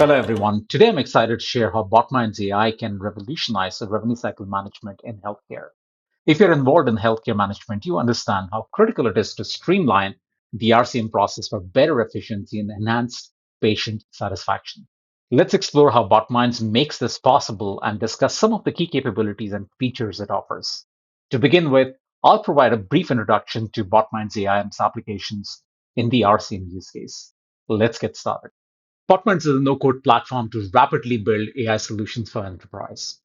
Hello, everyone. Today, I'm excited to share how Botminds AI can revolutionize the revenue cycle management in healthcare. If you're involved in healthcare management, you understand how critical it is to streamline the RCM process for better efficiency and enhanced patient satisfaction. Let's explore how Botminds makes this possible and discuss some of the key capabilities and features it offers. To begin with, I'll provide a brief introduction to Botminds AI and its applications in the RCM use case. Let's get started. Botminds is a no-code platform to rapidly build AI solutions for enterprise.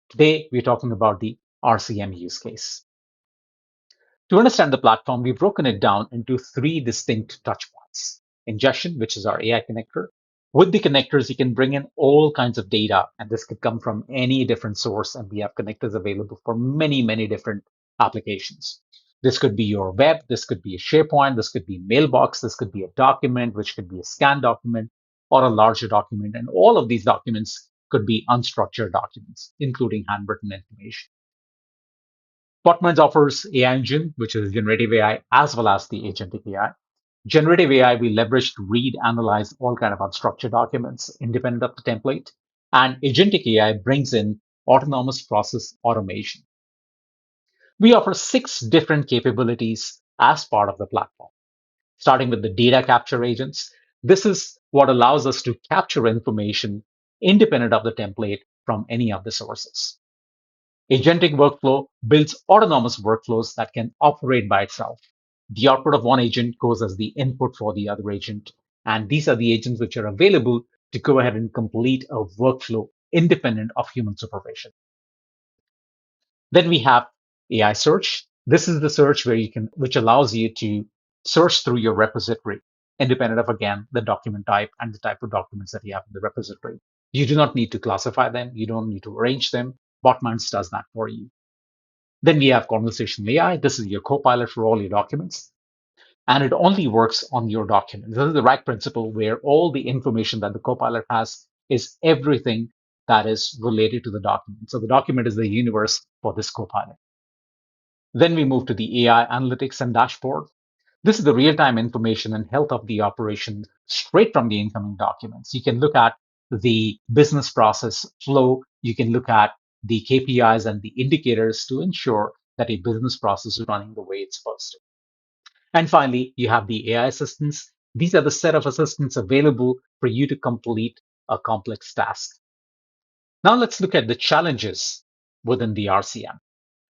Today, we're talking about the RCM use case. To understand the platform, we've broken it down into three distinct touchpoints. Ingestion, which is our AI connector. With the connectors, you can bring in all kinds of data, and this could come from any different source, and we have connectors available for many, many different applications. This could be your web, this could be a SharePoint, this could be mailbox, this could be a document, which could be a scanned document or a larger document. And all of these documents could be unstructured documents, including handwritten information. Botminds offers AI Engine, which is generative AI, as well as the agentic AI. Generative AI we leverage to read, analyze all kind of unstructured documents independent of the template. And agentic AI brings in autonomous process automation. We offer six different capabilities as part of the platform, starting with the data capture agents. This is what allows us to capture information independent of the template from any of the sources. Agentic workflow builds autonomous workflows that can operate by itself. The output of one agent goes as the input for the other agent. And these are the agents which are available to go ahead and complete a workflow independent of human supervision. Then we have AI search. This is the search which allows you to search through your repository, independent of, again, the document type and the type of documents that you have in the repository. You do not need to classify them. You don't need to arrange them. Botminds does that for you. Then we have conversational AI. This is your copilot for all your documents. And it only works on your document. This is the RAG principle where all the information that the copilot has is everything that is related to the document. So the document is the universe for this copilot. Then we move to the AI analytics and dashboard. This is the real-time information and health of the operation straight from the incoming documents. You can look at the business process flow. You can look at the KPIs and the indicators to ensure that a business process is running the way it's supposed to. And finally, you have the AI assistants. These are the set of assistants available for you to complete a complex task. Now let's look at the challenges within the RCM.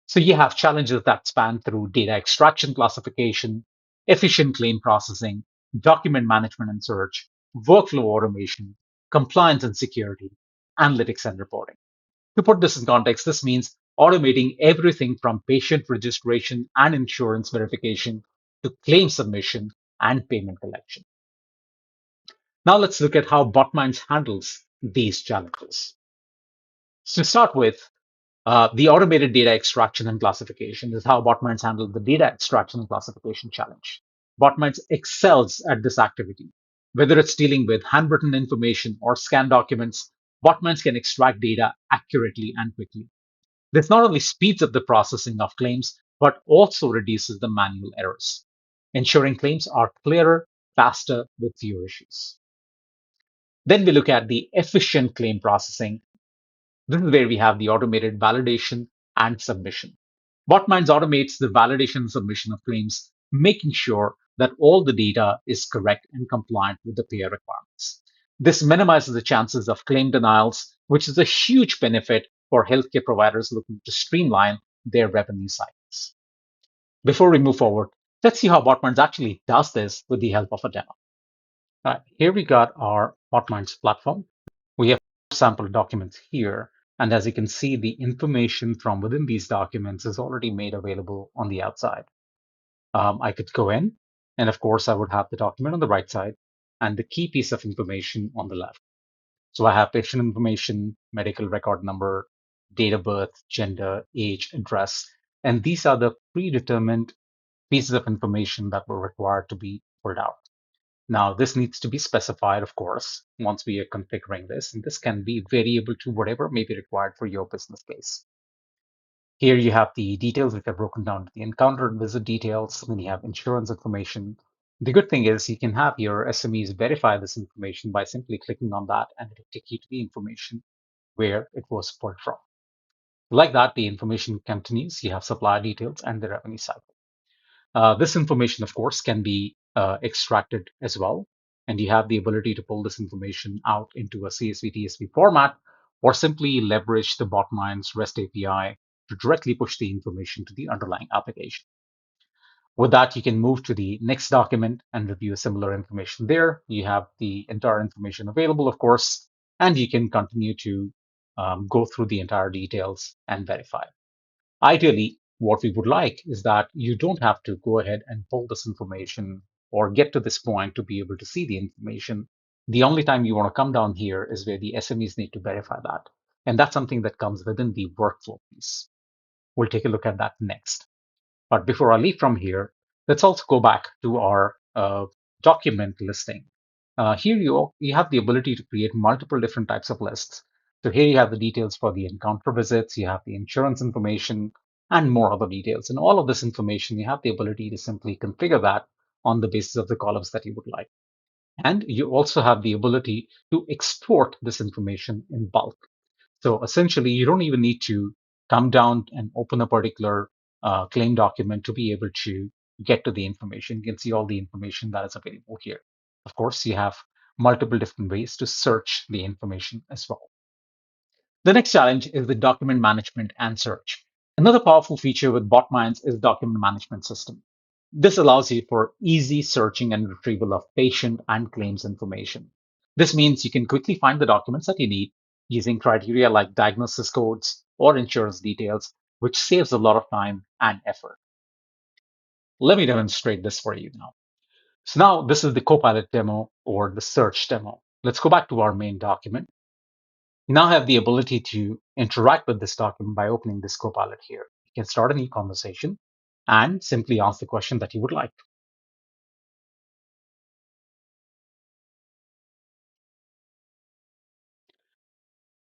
So you have challenges that span through data extraction classification, efficient claim processing, document management and search, workflow automation, compliance and security, analytics and reporting. To put this in context, this means automating everything from patient registration and insurance verification to claim submission and payment collection. Now let's look at how Botminds handles these challenges. So to start with, the automated data extraction and classification is how Botminds handle the data extraction and classification challenge. Botminds excels at this activity. Whether it's dealing with handwritten information or scanned documents, Botminds can extract data accurately and quickly. This not only speeds up the processing of claims, but also reduces the manual errors, ensuring claims are clearer, faster, with fewer issues. Then we look at the efficient claim processing. This is where we have the automated validation and submission. Botminds automates the validation and submission of claims, making sure that all the data is correct and compliant with the payer requirements. This minimizes the chances of claim denials, which is a huge benefit for healthcare providers looking to streamline their revenue cycles. Before we move forward, let's see how Botminds actually does this with the help of a demo. Here we got our Botminds platform. We have sample documents here. And as you can see, the information from within these documents is already made available on the outside. I could go in, and of course, I would have the document on the right side and the key piece of information on the left. So I have patient information, medical record number, date of birth, gender, age, address. And these are the predetermined pieces of information that were required to be pulled out. Now, this needs to be specified, of course, once we are configuring this, and this can be variable to whatever may be required for your business case. Here you have the details which are broken down to the encounter and visit details. Then you have insurance information, The good thing is you can have your SMEs verify this information by simply clicking on that, and it'll take you to the information where it was pulled from. Like that, the information continues. You have supplier details and the revenue cycle. This information, of course, can be extracted as well. And you have the ability to pull this information out into a CSV TSV format, or simply leverage the Botminds REST API to directly push the information to the underlying application. With that, you can move to the next document and review similar information there. You have the entire information available, of course, and you can continue to go through the entire details and verify. Ideally, what we would like is that you don't have to go ahead and pull this information or get to this point to be able to see the information. The only time you want to come down here is where the SMEs need to verify that. And that's something that comes within the workflow piece. We'll take a look at that next. But before I leave from here, let's also go back to our document listing. Here you have the ability to create multiple different types of lists. So here you have the details for the encounter visits, you have the insurance information, and more other details. And all of this information, you have the ability to simply configure that on the basis of the columns that you would like. And you also have the ability to export this information in bulk. So essentially, you don't even need to come down and open a particular claim document to be able to get to the information. You can see all the information that is available here. Of course, you have multiple different ways to search the information as well. The next challenge is the document management and search. Another powerful feature with Botminds is document management system. This allows you for easy searching and retrieval of patient and claims information. This means you can quickly find the documents that you need using criteria like diagnosis codes or insurance details, which saves a lot of time and effort. Let me demonstrate this for you now. So now this is the Copilot demo or the search demo. Let's go back to our main document. You now have the ability to interact with this document by opening this Copilot here. You can start a new conversation and simply ask the question that you would like.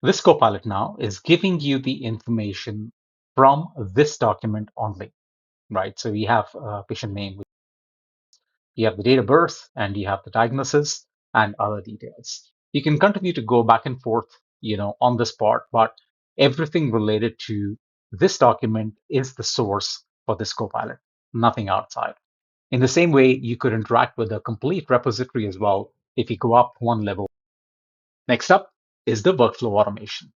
This Copilot now is giving you the information from this document only, right? So you have a patient name, you have the date of birth, and you have the diagnosis and other details. You can continue to go back and forth, on this part, but everything related to this document is the source for this Copilot, nothing outside. In the same way, you could interact with a complete repository as well if you go up one level. Next up is the workflow automation.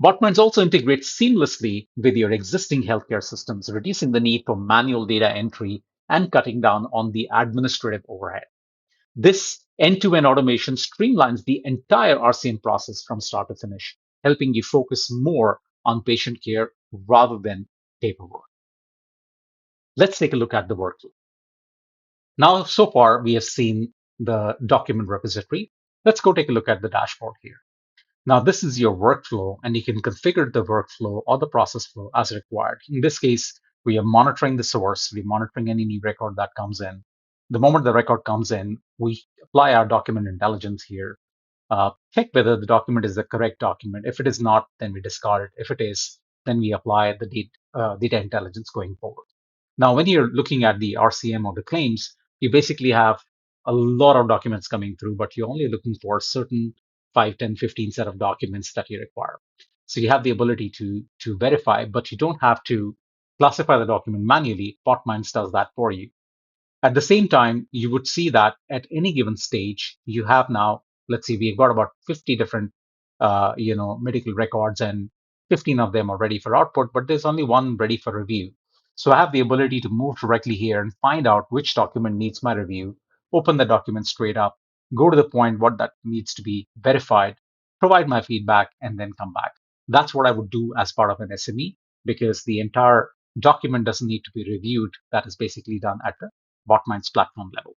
Botminds also integrates seamlessly with your existing healthcare systems, reducing the need for manual data entry and cutting down on the administrative overhead. This end-to-end automation streamlines the entire RCM process from start to finish, helping you focus more on patient care rather than paperwork. Let's take a look at the workflow. Now, so far, we have seen the document repository. Let's go take a look at the dashboard here. Now, this is your workflow, and you can configure the workflow or the process flow as required. In this case, we are monitoring the source. We're monitoring any new record that comes in. The moment the record comes in, we apply our document intelligence here, check whether the document is the correct document. If it is not, then we discard it. If it is, then we apply the data intelligence going forward. Now, when you're looking at the RCM or the claims, you basically have a lot of documents coming through, but you're only looking for certain 5, 10, 15 set of documents that you require. So you have the ability to verify, but you don't have to classify the document manually. Botminds does that for you. At the same time, you would see that at any given stage, you have now, let's see, we've got about 50 different, medical records, and 15 of them are ready for output, but there's only one ready for review. So I have the ability to move directly here and find out which document needs my review, open the document straight up, go to the point what that needs to be verified, provide my feedback, and then come back. That's what I would do as part of an SME, because the entire document doesn't need to be reviewed. That is basically done at the Botminds platform level.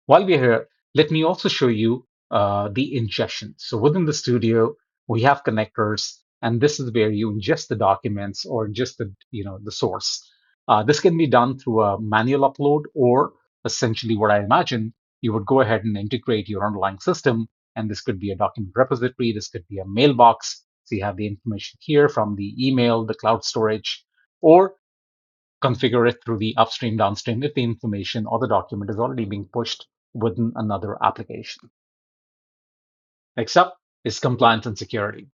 While we're here, let me also show you the ingestion. So within the studio, we have connectors, and this is where you ingest the documents or just the source. This can be done through a manual upload, or essentially what I imagine, you would go ahead and integrate your underlying system, and this could be a document repository, this could be a mailbox. So you have the information here from the email, the cloud storage, or configure it through the upstream, downstream if the information or the document is already being pushed within another application. Next up is compliance and security.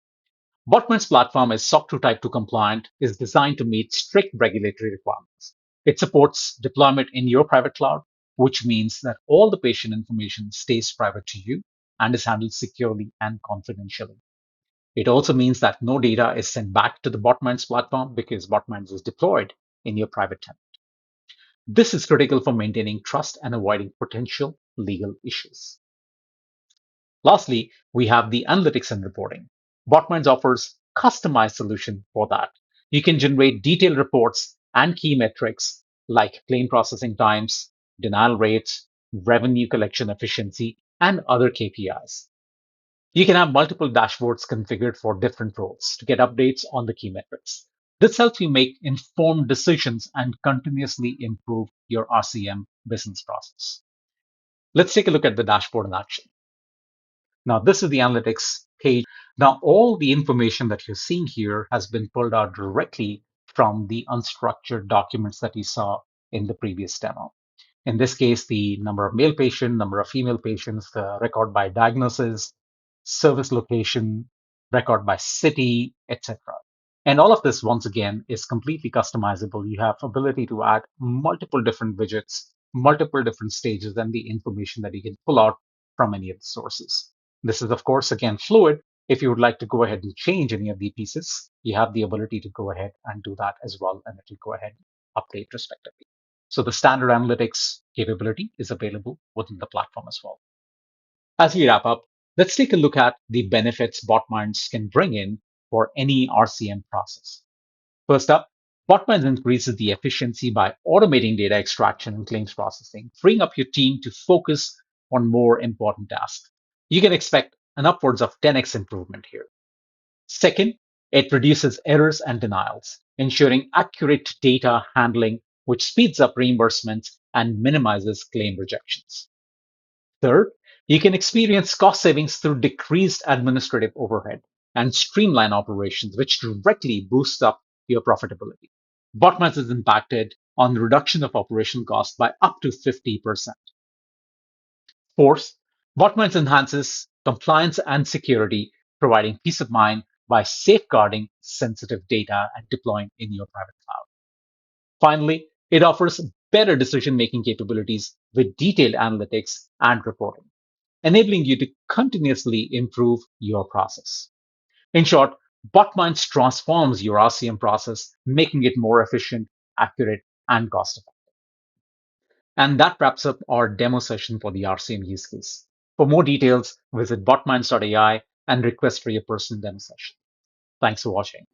Botminds platform is SOC 2 Type 2 compliant, is designed to meet strict regulatory requirements. It supports deployment in your private cloud, which means that all the patient information stays private to you and is handled securely and confidentially. It also means that no data is sent back to the Botminds platform because Botminds is deployed in your private tenant. This is critical for maintaining trust and avoiding potential legal issues. Lastly, we have the analytics and reporting. Botminds offers customized solution for that. You can generate detailed reports and key metrics like claim processing times, denial rates, revenue collection efficiency, and other KPIs. You can have multiple dashboards configured for different roles to get updates on the key metrics. This helps you make informed decisions and continuously improve your RCM business process. Let's take a look at the dashboard in action. Now, this is the analytics page. Now, all the information that you're seeing here has been pulled out directly from the unstructured documents that you saw in the previous demo. In this case, the number of male patients, number of female patients, the record by diagnosis, service location, record by city, etc. And all of this, once again, is completely customizable. You have ability to add multiple different widgets, multiple different stages, and the information that you can pull out from any of the sources. This is, of course, again, fluid. If you would like to go ahead and change any of the pieces, you have the ability to go ahead and do that as well, and it will go ahead and update respectively. So the standard analytics capability is available within the platform as well. As we wrap up, let's take a look at the benefits Botminds can bring in for any RCM process. First up, Botminds increases the efficiency by automating data extraction and claims processing, freeing up your team to focus on more important tasks. You can expect an upwards of 10x improvement here. Second, it reduces errors and denials, ensuring accurate data handling, which speeds up reimbursements and minimizes claim rejections. Third, you can experience cost savings through decreased administrative overhead and streamline operations, which directly boosts up your profitability. Botmans is impacted on the reduction of operational costs by up to 50%. Fourth, Botmans enhances compliance and security, providing peace of mind by safeguarding sensitive data and deploying in your private cloud. Finally, it offers better decision-making capabilities with detailed analytics and reporting, enabling you to continuously improve your process. In short, Botminds transforms your RCM process, making it more efficient, accurate, and cost-effective. And that wraps up our demo session for the RCM use case. For more details, visit botminds.ai and request for your personal demo session. Thanks for watching.